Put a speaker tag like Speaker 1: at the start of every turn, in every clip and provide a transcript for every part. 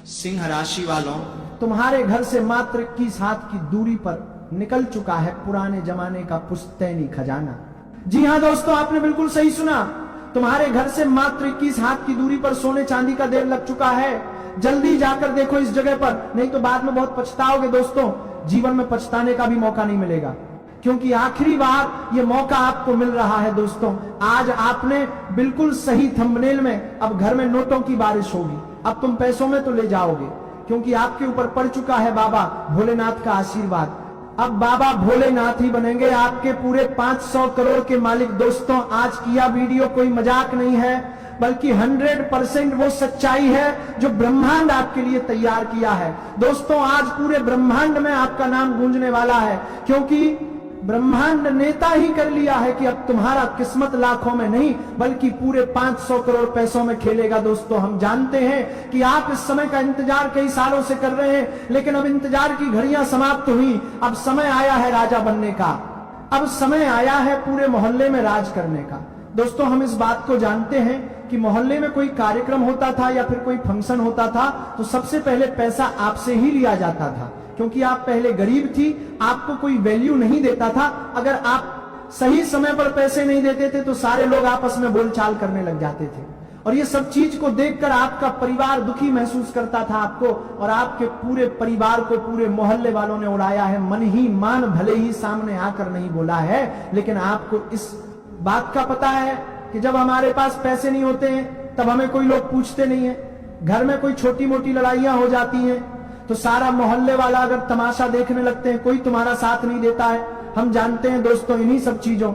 Speaker 1: सिंह राशि वालों,
Speaker 2: तुम्हारे घर से मात्र 21 हाथ की दूरी पर निकल चुका है पुराने जमाने का पुश्तैनी खजाना। जी हाँ दोस्तों, आपने बिल्कुल सही सुना। तुम्हारे घर से मात्र 21 हाथ की दूरी पर सोने चांदी का ढेर लग चुका है। जल्दी जाकर देखो इस जगह पर, नहीं तो बाद में बहुत पछताओगे दोस्तों। जीवन में पछताने का भी मौका नहीं मिलेगा, क्योंकि आखिरी बार ये मौका आपको मिल रहा है दोस्तों। आज आपने बिल्कुल सही थंबनेल में, अब घर में नोटों की बारिश होगी। अब तुम पैसों में तो ले जाओगे, क्योंकि आपके ऊपर पड़ चुका है बाबा भोलेनाथ का आशीर्वाद। अब बाबा भोलेनाथ ही बनेंगे आपके पूरे 500 करोड़ के मालिक। दोस्तों, आज किया वीडियो कोई मजाक नहीं है, बल्कि 100% वो सच्चाई है जो ब्रह्मांड आपके लिए तैयार किया है। दोस्तों, आज पूरे ब्रह्मांड में आपका नाम गूंजने वाला है, क्योंकि ब्रह्मांड नेता ही कर लिया है कि अब तुम्हारा किस्मत लाखों में नहीं बल्कि पूरे 500 करोड़ पैसों में खेलेगा। दोस्तों, हम जानते हैं कि आप इस समय का इंतजार कई सालों से कर रहे हैं, लेकिन अब इंतजार की घड़ियां समाप्त हुई। अब समय आया है राजा बनने का, अब समय आया है पूरे मोहल्ले में राज करने का। दोस्तों, हम इस बात को जानते हैं कि मोहल्ले में कोई कार्यक्रम होता था या फिर कोई फंक्शन होता था तो सबसे पहले पैसा आपसे ही लिया जाता था, क्योंकि आप पहले गरीब थी, आपको कोई वैल्यू नहीं देता था। अगर आप सही समय पर पैसे नहीं देते थे तो सारे लोग आपस में बोलचाल करने लग जाते थे, और ये सब चीज को देखकर आपका परिवार दुखी महसूस करता था आपको, और आपके पूरे परिवार को पूरे मोहल्ले वालों ने उड़ाया है। मन ही मान भले ही सामने आकर नहीं बोला है, लेकिन आपको इस बात का पता है कि जब हमारे पास पैसे नहीं होते हैं तब हमें कोई लोग पूछते नहीं है। घर में कोई छोटी मोटी लड़ाइयां हो जाती हैं तो सारा मोहल्ले वाला अगर तमाशा देखने लगते हैं, कोई तुम्हारा साथ नहीं देता है। हम जानते हैं दोस्तों, इन्हीं सब चीजों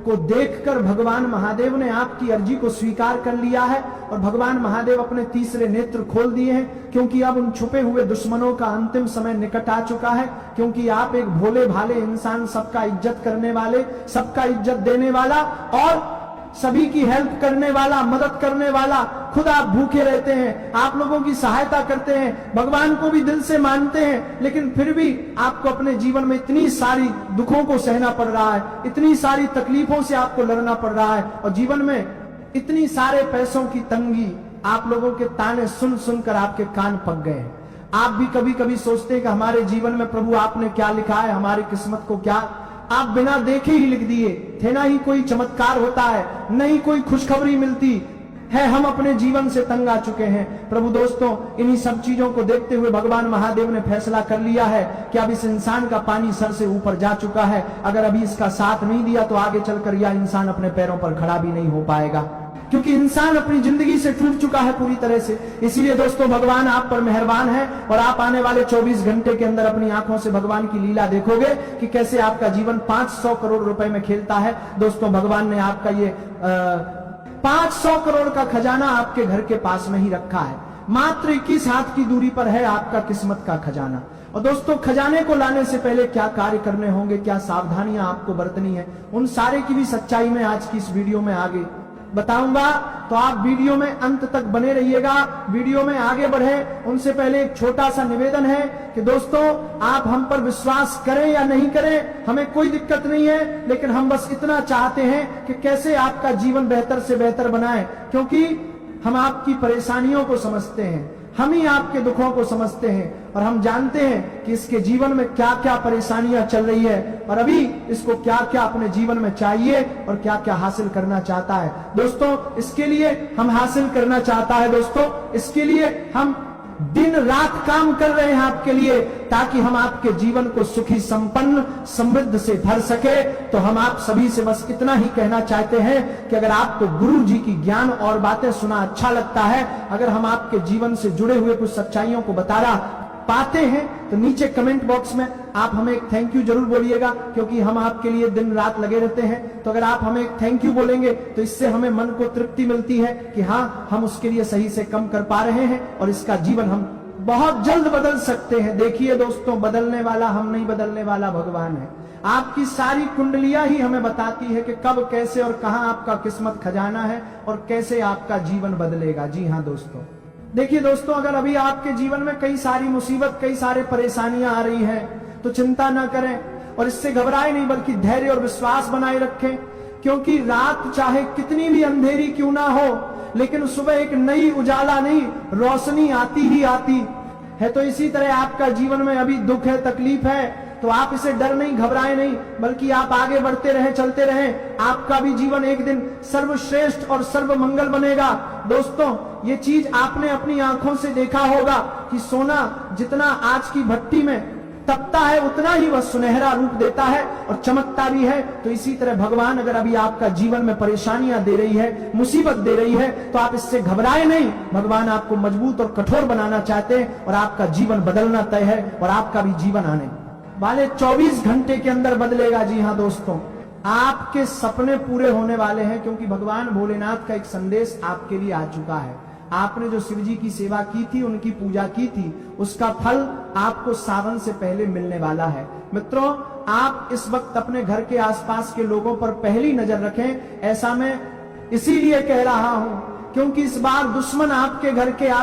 Speaker 2: को देखकर भगवान महादेव ने आपकी अर्जी को स्वीकार कर लिया है, और भगवान महादेव अपने तीसरे नेत्र खोल दिए हैं, क्योंकि अब उन छुपे हुए दुश्मनों का अंतिम समय निकट आ चुका है। क्योंकि आप एक भोले भाले इंसान, सबका इज्जत करने वाले, सबका इज्जत देने वाला और सभी की हेल्प करने वाला, मदद करने वाला, खुद आप भूखे रहते हैं, आप लोगों की सहायता करते हैं, भगवान को भी दिल से मानते हैं, लेकिन फिर भी आपको अपने जीवन में इतनी सारी दुखों को सहना पड़ रहा है, इतनी सारी तकलीफों से आपको लड़ना पड़ रहा है, और जीवन में इतनी सारे पैसों की तंगी, आप लोगों के ताने सुन सुनकर आपके कान पक गए हैं। आप भी कभी कभी सोचते हैं कि हमारे जीवन में प्रभु आपने क्या लिखा है, हमारी किस्मत को क्या आप बिना देखे ही लिख दिए थे। ना ही कोई चमत्कार होता है, नहीं कोई खुशखबरी मिलती है, हम अपने जीवन से तंग आ चुके हैं। प्रभु दोस्तों, इन्हीं सब चीजों को देखते हुए भगवान महादेव ने फैसला कर लिया है कि अब इस इंसान का पानी सर से ऊपर जा चुका है। अगर अभी इसका साथ नहीं दिया तो आगे चलकर यह इंसान अपने पैरों पर खड़ा भी नहीं हो पाएगा, क्योंकि इंसान अपनी जिंदगी से टूट चुका है पूरी तरह से। इसीलिए दोस्तों, भगवान आप पर मेहरबान है, और आप आने वाले 24 घंटे के अंदर अपनी आंखों से भगवान की लीला देखोगे कि कैसे आपका जीवन 500 करोड़ रुपए में खेलता है। दोस्तों, भगवान ने आपका ये 500 करोड़ का खजाना आपके घर के पास में ही रखा है। मात्र 21 हाथ की दूरी पर है आपका किस्मत का खजाना। और दोस्तों, खजाने को लाने से पहले क्या कार्य करने होंगे, क्या सावधानियां आपको बरतनी है, उन सारे की भी सच्चाई में आज की इस वीडियो में आगे बताऊंगा। तो आप वीडियो में अंत तक बने रहिएगा। वीडियो में आगे बढ़े उनसे पहले एक छोटा सा निवेदन है कि दोस्तों, आप हम पर विश्वास करें या नहीं करें, हमें कोई दिक्कत नहीं है, लेकिन हम बस इतना चाहते हैं कि कैसे आपका जीवन बेहतर से बेहतर बनाएं, क्योंकि हम आपकी परेशानियों को समझते हैं, हम ही आपके दुखों को समझते हैं, और हम जानते हैं कि इसके जीवन में क्या क्या परेशानियां चल रही है, और अभी इसको क्या क्या अपने जीवन में चाहिए और क्या क्या हासिल करना चाहता है। दोस्तों, इसके लिए हम हासिल करना चाहता है, दोस्तों इसके लिए हम दिन रात काम कर रहे हैं आपके लिए, ताकि हम आपके जीवन को सुखी संपन्न समृद्ध से भर सके। तो हम आप सभी से बस इतना ही कहना चाहते हैं कि अगर आपको गुरु जी की ज्ञान और बातें सुना अच्छा लगता है, अगर हम आपके जीवन से जुड़े हुए कुछ सच्चाइयों को बताना पाते हैं, तो नीचे कमेंट बॉक्स में आप हमें एक थैंक यू जरूर बोलिएगा, क्योंकि हम आपके लिए दिन रात लगे रहते हैं। तो अगर आप हमें एक थैंक यू बोलेंगे तो इससे हमें मन को तृप्ति मिलती है कि हाँ, हम उसके लिए सही से कम कर पा रहे हैं, और इसका जीवन हम बहुत जल्द बदल सकते हैं। देखिए दोस्तों, बदलने वाला हम नहीं, बदलने वाला भगवान है। आपकी सारी कुंडलियां ही हमें बताती है कि कब, कैसे और कहां आपका किस्मत खजाना है, और कैसे आपका जीवन बदलेगा। जी हाँ दोस्तों, देखिए दोस्तों, अगर अभी आपके जीवन में कई सारी मुसीबत, कई सारे परेशानियां आ रही हैं, तो चिंता ना करें और इससे घबराए नहीं, बल्कि धैर्य और विश्वास बनाए रखें, क्योंकि रात चाहे कितनी भी अंधेरी क्यों ना हो, लेकिन सुबह एक नई उजाला नहीं, रोशनी आती ही आती है। तो इसी तरह आपका जीवन में अभी दुख है, तकलीफ है, तो आप इसे डर नहीं, घबराए नहीं, बल्कि आप आगे बढ़ते रहें, चलते रहें। आपका भी जीवन एक दिन सर्वश्रेष्ठ और सर्वमंगल बनेगा। दोस्तों, ये चीज आपने अपनी आंखों से देखा होगा कि सोना जितना आज की भट्टी में तपता है उतना ही वह सुनहरा रूप देता है और चमकता भी है। तो इसी तरह भगवान अगर अभी आपका जीवन में परेशानियां दे रही है, मुसीबत दे रही है, तो आप इससे घबराए नहीं। भगवान आपको मजबूत और कठोर बनाना चाहते हैं और आपका जीवन बदलना तय है और आपका भी जीवन आने वाले 24 घंटे के अंदर बदलेगा। जी हाँ दोस्तों, आपके सपने पूरे होने वाले हैं, क्योंकि भगवान भोलेनाथ का एक संदेश आपके लिए आ चुका है। आपने जो शिव जी की सेवा की थी, उनकी पूजा की थी, उसका फल आपको सावन से पहले मिलने वाला है। मित्रों, आप इस वक्त अपने घर के आसपास के लोगों पर पहली नजर रखें। ऐसा मैं इसीलिए कह रहा हूं क्योंकि इस बार दुश्मन आपके घर के